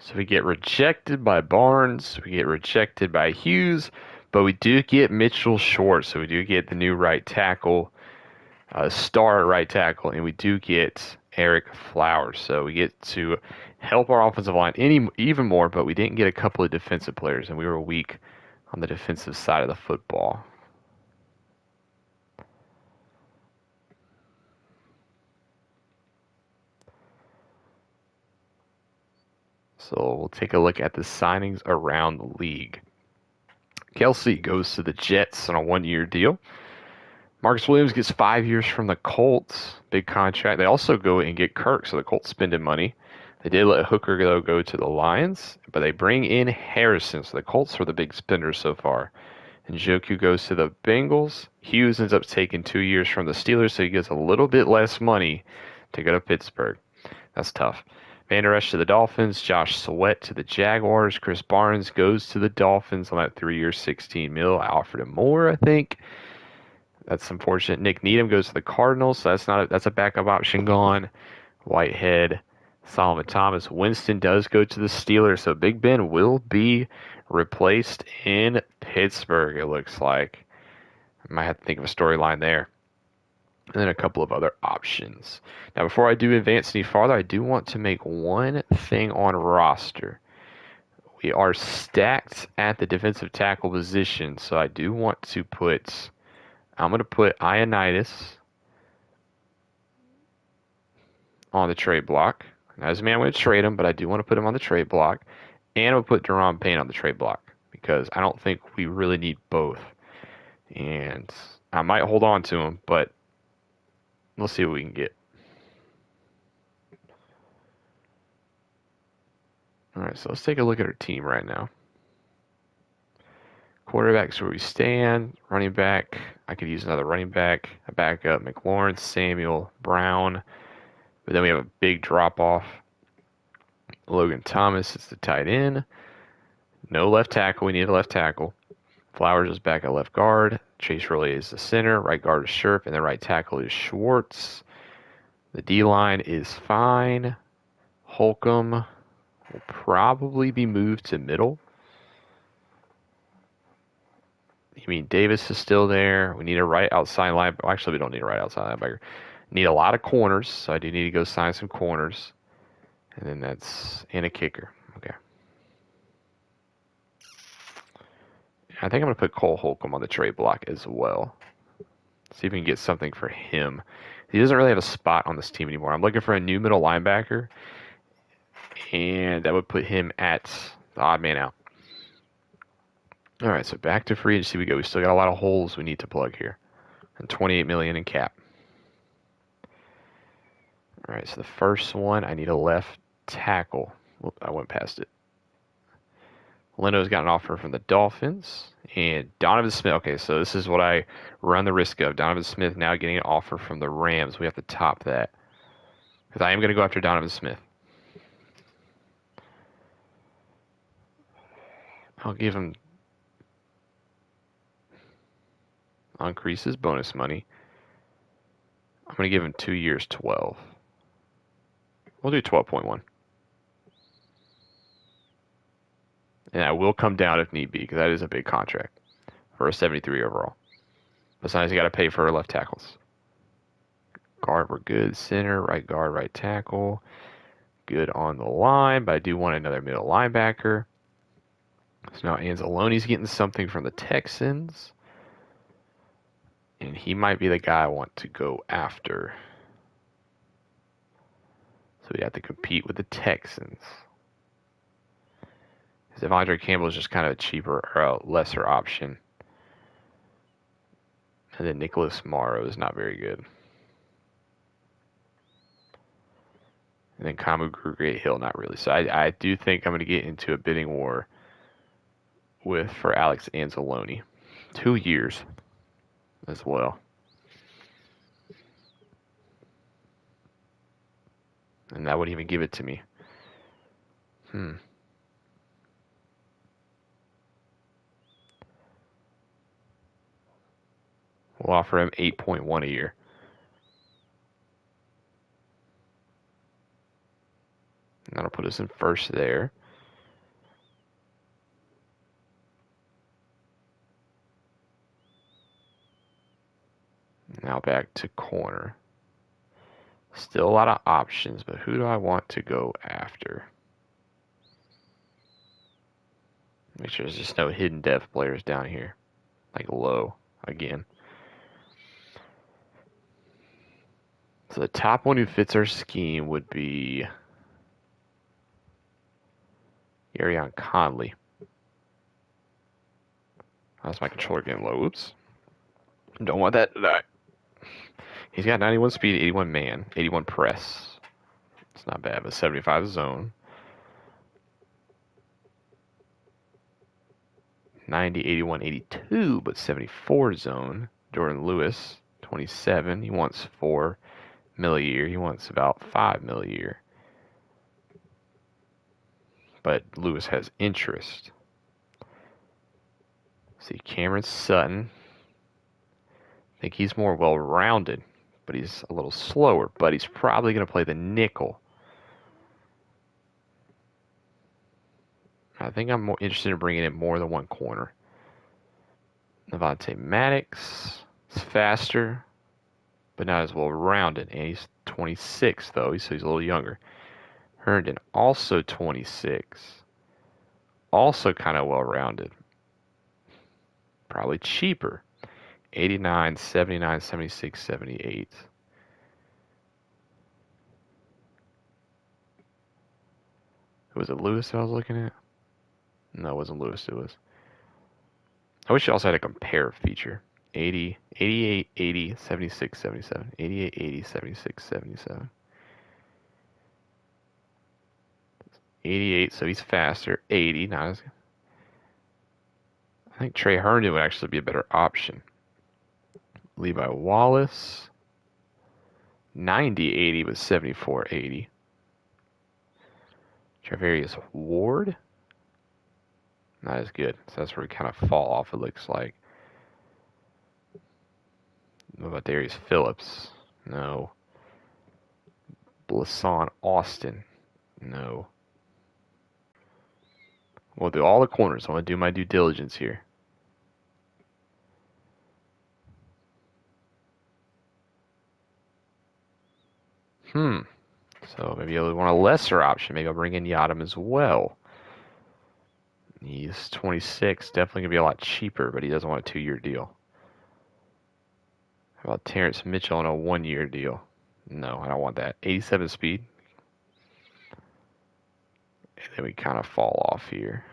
So we get rejected by Barnes. We get rejected by Hughes. But we do get Mitchell Schwartz. So we do get the new right tackle, star right tackle. And we do get Eric Flowers. So we get to help our offensive line even more. But we didn't get a couple of defensive players. And we were weak on the defensive side of the football. So we'll take a look at the signings around the league. Kelsey goes to the Jets on a one-year deal. Marcus Williams gets 5 years from the Colts. Big contract. They also go and get Kirk, so the Colts spending money. They did let Hooker go to the Lions, but they bring in Harrison, so the Colts were the big spenders so far. And Njoku goes to the Bengals. Hughes ends up taking 2 years from the Steelers, so he gets a little bit less money to go to Pittsburgh. That's tough. Van Der Esch to the Dolphins. Josh Sweat to the Jaguars. Chris Barnes goes to the Dolphins on that 3 year, $16 million. I offered him more, I think. That's unfortunate. Nick Needham goes to the Cardinals, so that's a backup option gone. Whitehead, Solomon Thomas. Winston does go to the Steelers, so Big Ben will be replaced in Pittsburgh, it looks like. I might have to think of a storyline there. And then a couple of other options. Now, before I do advance any farther, I do want to make one thing on roster. We are stacked at the defensive tackle position, so I do want to put... I'm going to put Ioannidis on the trade block. Now, as a man, I'm going to trade him, but I do want to put him on the trade block. And I'll put Deron Payne on the trade block because I don't think we really need both. And I might hold on to him, but we'll see what we can get. All right, so let's take a look at our team right now. Quarterback's where we stand. Running back, I could use another running back. A backup, McLaurin, Samuel, Brown. But then we have a big drop-off. Logan Thomas is the tight end. No left tackle. We need a left tackle. Flowers is back at left guard. Chase Roullier is the center. Right guard is Scherf. And the right tackle is Schwartz. The D-line is fine. Holcomb will probably be moved to middle. You mean Davis is still there. We need a right outside linebacker. Actually, we don't need a right outside linebacker. Need a lot of corners, so I do need to go sign some corners. And then that's and a kicker. Okay. I think I'm going to put Cole Holcomb on the trade block as well. See if we can get something for him. He doesn't really have a spot on this team anymore. I'm looking for a new middle linebacker, and that would put him at the odd man out. All right, so back to free agency we go. We still got a lot of holes we need to plug here, and $28 million in cap. All right, so the first one, I need a left tackle. Whoop, I went past it. Leno's got an offer from the Dolphins. And Donovan Smith. Okay, so this is what I run the risk of. Donovan Smith now getting an offer from the Rams. We have to top that. Because I am going to go after Donovan Smith. I'll give him... I'll increase his bonus money. I'm going to give him 2 years, 12. We'll do 12.1. And I will come down if need be, because that is a big contract for a 73 overall. Besides, you got to pay for left tackles. Guard, we're good. Center, right guard, right tackle. Good on the line, but I do want another middle linebacker. So now Anzalone's getting something from the Texans. And he might be the guy I want to go after. So we have to compete with the Texans. Because if Andre Campbell is just kind of a cheaper or a lesser option. And then Nicholas Morrow is not very good. And then Kamu Great Hill, not really. So I do think I'm going to get into a bidding war for Alex Anzalone. 2 years as well. And that wouldn't even give it to me. We'll offer him 8.1 a year. And that'll put us in first there. Now back to corner. Still a lot of options, but who do I want to go after? Make sure there's just no hidden depth players down here. Like low, again. So the top one who fits our scheme would be Arion Conley. How's my controller getting low? Oops. Don't want that to die. He's got 91 speed, 81 man, 81 press. It's not bad, but 75 zone. 90, 81, 82, but 74 zone. Jordan Lewis, 27. He wants 4 mil a year. He wants about 5 mil a year. But Lewis has interest. See, Cameron Sutton. I think he's more well-rounded, but he's a little slower. But he's probably going to play the nickel. I think I'm more interested in bringing in more than one corner. Nevante Maddox is faster, but not as well-rounded. And he's 26, though, so he's a little younger. Herndon, also 26. Also kind of well-rounded. Probably cheaper. 89, 79, 76, 78. Was it Lewis I was looking at? No, it wasn't Lewis. It was. I wish you also had a compare feature. 80, 88, 80, 76, 77. 88, 80, 76, 77. 88, so he's faster. 80, not as. I think Trey Herndon would actually be a better option. Levi Wallace. 90, 80, but 74, 80. Travarius Ward. Not as good. So that's where we kind of fall off, it looks like. What about Darius Phillips? No. Blasson Austin? No. We'll do all the corners. I want to do my due diligence here. So maybe I want a lesser option. Maybe I'll bring in Yadam as well. He's 26. Definitely going to be a lot cheaper, but he doesn't want a 2-year deal. How about Terrence Mitchell on a 1-year deal? No, I don't want that. 87 speed. And then we kind of fall off here.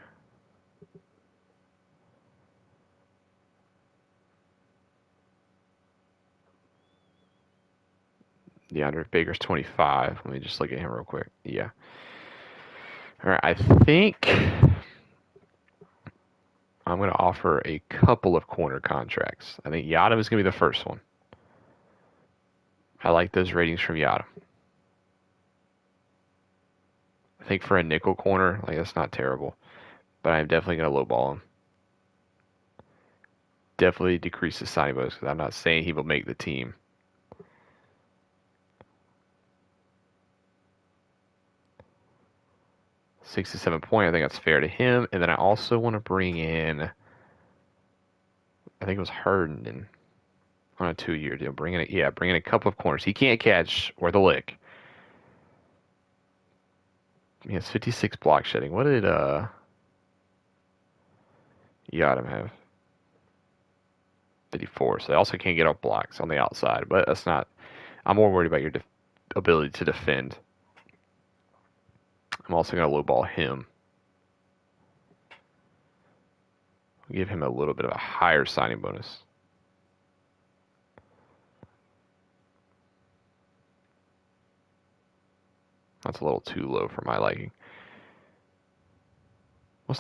DeAndre Baker's 25. Let me just look at him real quick. Yeah. All right, I think I'm going to offer a couple of corner contracts. I think Yadam is going to be the first one. I like those ratings from Yadam. I think for a nickel corner, like that's not terrible. But I'm definitely going to lowball him. Definitely decrease the signing bonus because I'm not saying he will make the team. $67 point. I think that's fair to him. And then I also want to bring in, I think it was Herndon. on a 2-year deal. Bringing a couple of corners. He can't catch or the lick. He has 56 block shedding. What did Yadam have? 54. So they also can't get off blocks on the outside. But that's not. I'm more worried about your ability to defend. I'm also going to lowball him. Give him a little bit of a higher signing bonus. That's a little too low for my liking. Well,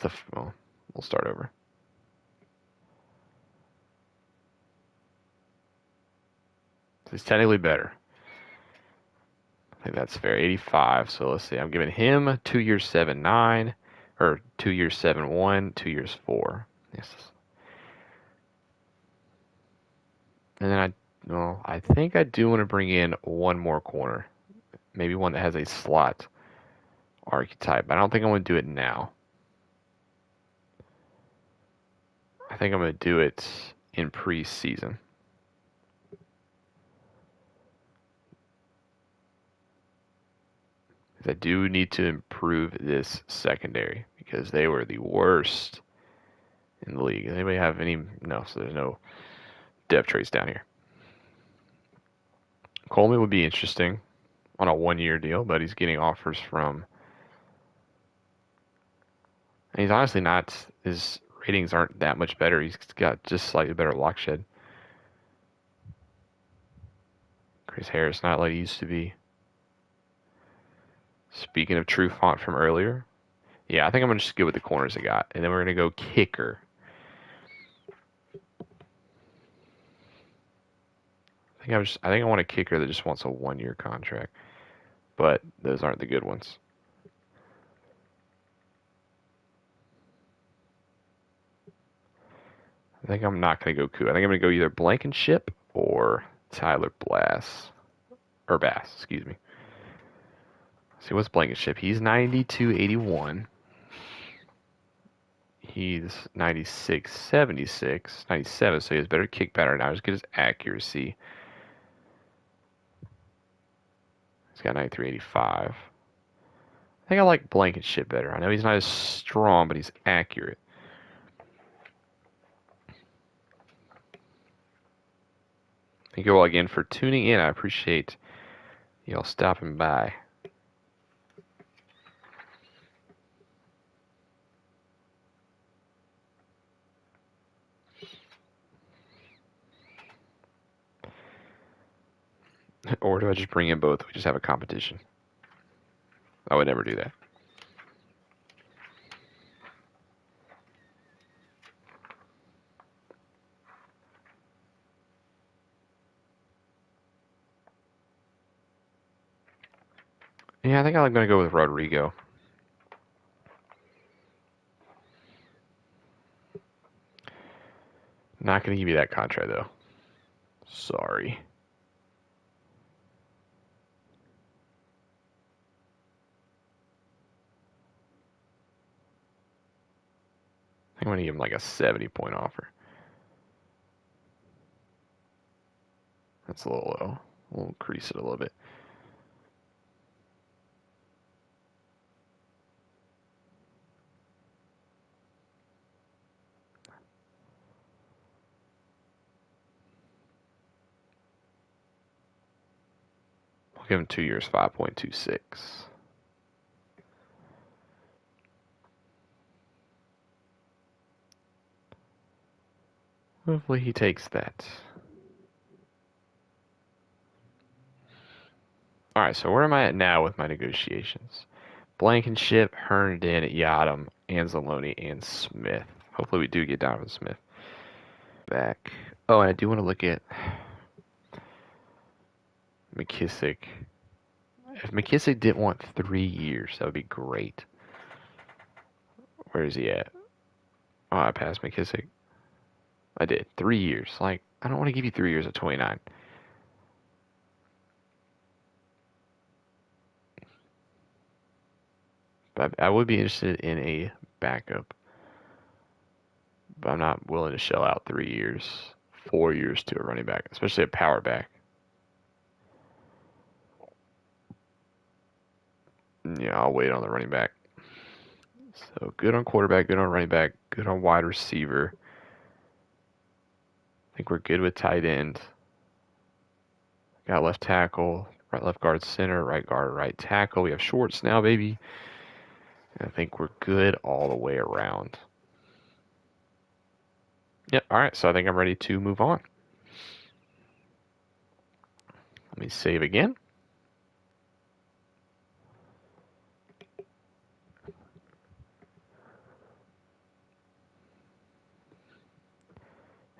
we'll start over. He's technically better. I think that's fair. 85. So let's see. I'm giving him 2 years 7.9, or 2 years 7.1, 2 years 4. Yes. And then I think I do want to bring in one more corner, maybe one that has a slot archetype. I don't think I want to do it now. I think I'm going to do it in preseason. I do need to improve this secondary because they were the worst in the league. Does anybody have any? No, so there's no depth traits down here. Coleman would be interesting on a 1-year deal, but he's getting offers from. And he's honestly not. His ratings aren't that much better. He's got just slightly better lock shed. Chris Harris, not like he used to be. Speaking of true font from earlier, yeah, I think I'm gonna just go with the corners I got, and then we're gonna go kicker. I think I want a kicker that just wants a 1-year contract, but those aren't the good ones. I think I'm not going to go Koo. I think I'm going to go either Blankenship or Tyler Bass, excuse me. See, what's Blankenship? He's 92.81. He's 96.76, 97, so he has better kick pattern now. Just get his accuracy. He's got 93.85. I think I like Blankenship better. I know he's not as strong, but he's accurate. Thank you all again for tuning in. I appreciate y'all stopping by. Or do I just bring in both? We just have a competition. I would never do that. Yeah, I think I'm going to go with Rodrigo. Not going to give you that contract, though. Sorry. I'm going to give him like a 70-point offer. That's a little low. We'll increase it a little bit. We'll give him 2 years, 5.26. Hopefully he takes that. All right, so where am I at now with my negotiations? Blankenship, Herndon, Yadam, Anzalone, and Smith. Hopefully we do get Donovan Smith back. Oh, and I do want to look at McKissick. If McKissick didn't want 3 years, that would be great. Where is he at? Oh, I passed McKissick. I did. 3 years. Like, I don't want to give you 3 years at 29. But I would be interested in a backup. But I'm not willing to shell out 3 years 4 years to a running back, especially a power back. Yeah, I'll wait on the running back. So good on quarterback, good on running back, good on wide receiver. I think we're good with tight end. Got left tackle, right left guard, center, right guard, right tackle. We have shorts now, baby. I think we're good all the way around. Yep, all right, so I think I'm ready to move on. Let me save again.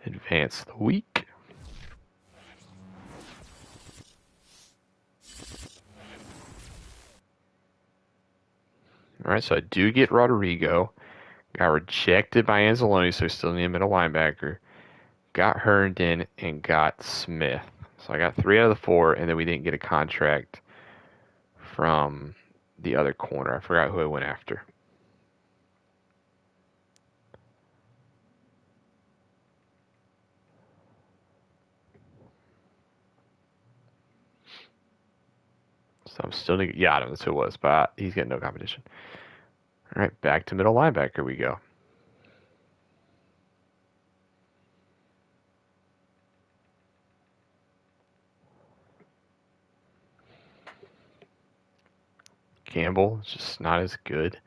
Advance the week. All right, so I do get Rodrigo. Got rejected by Anzalone, so we still need a middle linebacker. Got Herndon and got Smith. So I got 3 out of the 4, and then we didn't get a contract from the other corner. I forgot who I went after. So I'm still, yeah, I don't know who it was, but he's getting no competition. All right, back to middle linebacker we go. Campbell is just not as good.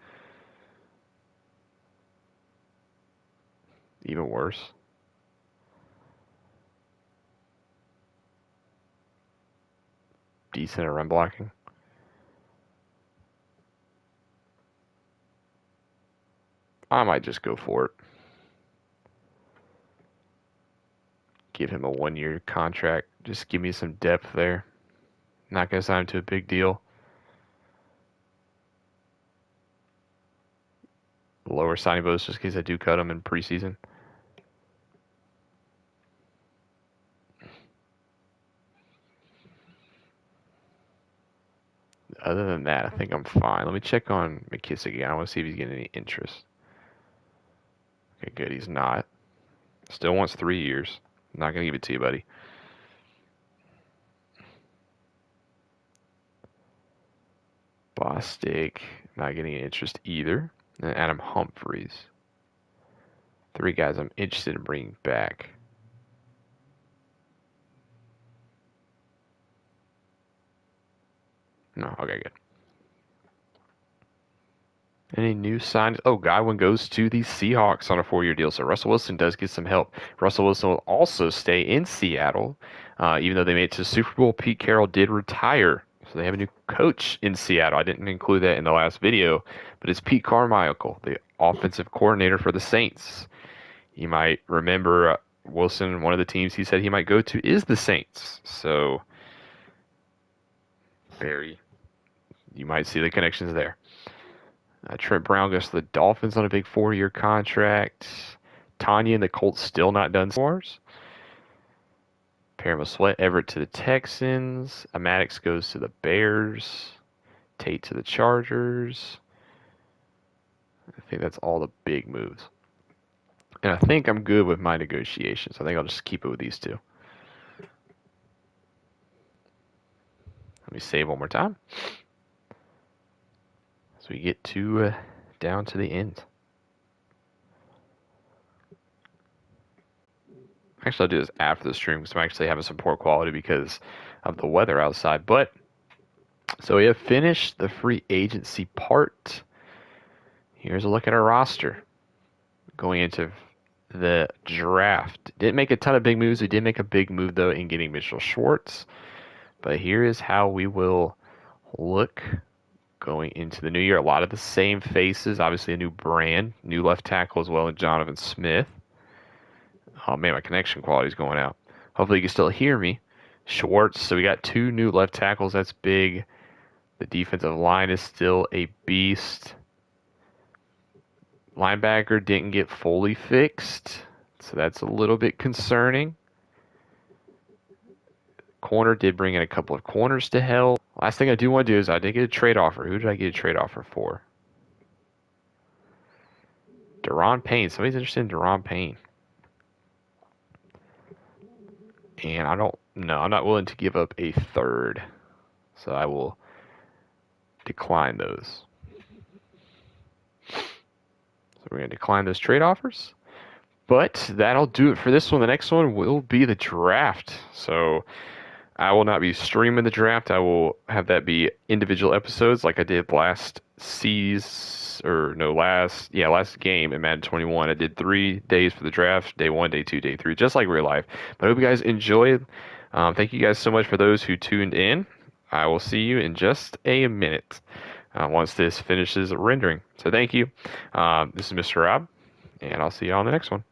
Even worse. Decent at run blocking. I might just go for it. Give him a 1-year contract. Just give me some depth there. Not going to sign him to a big deal. Lower signing bonus just in case I do cut him in preseason. Other than that, I think I'm fine. Let me check on McKissick again. I want to see if he's getting any interest. Okay, good. He's not. Still wants 3 years. Not going to give it to you, buddy. Bostic, not getting any interest either. And Adam Humphries. 3 guys I'm interested in bringing back. No, okay, good. Any new signs? Oh, Godwin goes to the Seahawks on a 4-year deal, so Russell Wilson does get some help. Russell Wilson will also stay in Seattle, even though they made it to the Super Bowl. Pete Carroll did retire, so they have a new coach in Seattle. I didn't include that in the last video, but it's Pete Carmichael, the offensive coordinator for the Saints. You might remember Wilson, one of the teams he said he might go to is the Saints. So, you might see the connections there. Trent Brown goes to the Dolphins on a big 4-year contract. Tanya and the Colts still not done scores. Paramo Sweat Everett to the Texans. Maddox goes to the Bears. Tate to the Chargers. I think that's all the big moves. And I think I'm good with my negotiations. I think I'll just keep it with these 2. Let me save one more time. So we get to down to the end. Actually, I'll do this after the stream because I'm actually having some poor quality because of the weather outside. But so we have finished the free agency part. Here's a look at our roster going into the draft. Didn't make a ton of big moves. We did make a big move though in getting Mitchell Schwartz. But here is how we will look going into the new year. A lot of the same faces. Obviously a new brand, new left tackle as well, and Jonathan Smith. Oh man, my connection quality is going out. Hopefully you can still hear me. Schwartz. So we got 2 new left tackles. That's big. The defensive line is still a beast. Linebacker didn't get fully fixed, so that's a little bit concerning. Corner did bring in a couple of corners to help. Last thing I do want to do is I did get a trade offer. Who did I get a trade offer for? Deron Payne. Somebody's interested in Deron Payne. And I'm not willing to give up a third. So I will decline those. So we're going to decline those trade offers. But that'll do it for this one. The next one will be the draft. So I will not be streaming the draft. I will have that be individual episodes like I did last last game in Madden 21. I did 3 days for the draft, day 1, day 2, day 3, just like real life. But I hope you guys enjoyed. Thank you guys so much for those who tuned in. I will see you in just a minute once this finishes rendering. So thank you. This is Mr. Rob, and I'll see you on the next one.